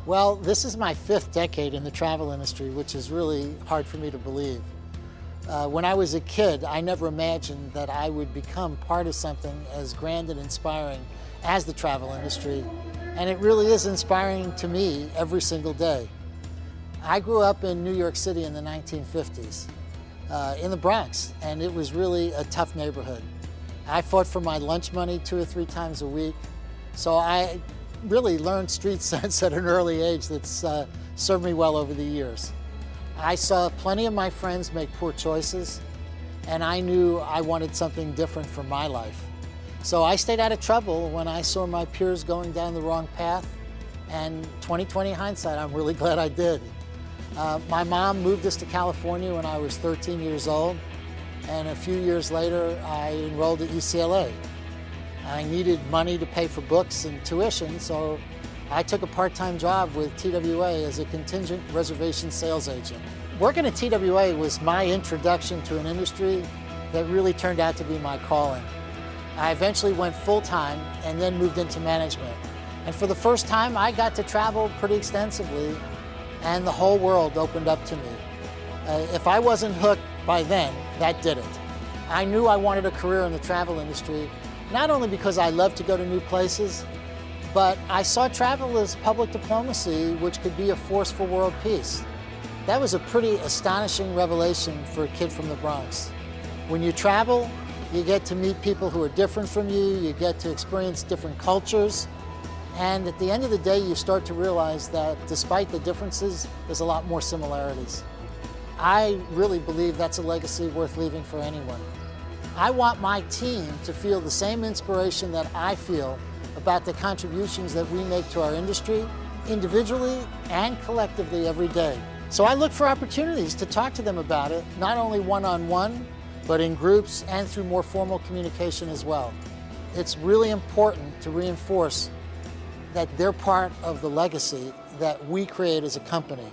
Well, this is my 5th decade in the travel industry, which is really hard for me to believe. When I was a kid, I never imagined that I would become part of something as grand and inspiring as the travel industry, and it really is inspiring to me every single day. I grew up in New York City in the 1950s, in the Bronx, and it was really a tough neighborhood. I fought for my lunch money 2 or 3 times a week, so I really learned street sense at an early age that's served me well over the years. I saw plenty of my friends make poor choices, and I knew I wanted something different for my life. So I stayed out of trouble when I saw my peers going down the wrong path, and 20/20 hindsight, I'm really glad I did. My mom moved us to California when I was 13 years old, and a few years later, I enrolled at UCLA. I needed money to pay for books and tuition, so I took a part-time job with TWA as a contingent reservation sales agent. Working at TWA was my introduction to an industry that really turned out to be my calling. I eventually went full-time and then moved into management. And for the first time, I got to travel pretty extensively, and the whole world opened up to me. If I wasn't hooked by then, that didn't. I knew I wanted a career in the travel industry, not only because I love to go to new places, but I saw travel as public diplomacy, which could be a force for world peace. That was a pretty astonishing revelation for a kid from the Bronx. When you travel, you get to meet people who are different from you get to experience different cultures, and at the end of the day, you start to realize that despite the differences, there's a lot more similarities. I really believe that's a legacy worth leaving for anyone. I want my team to feel the same inspiration that I feel about the contributions that we make to our industry, individually and collectively every day. So I look for opportunities to talk to them about it, not only one-on-one, but in groups and through more formal communication as well. It's really important to reinforce that they're part of the legacy that we create as a company.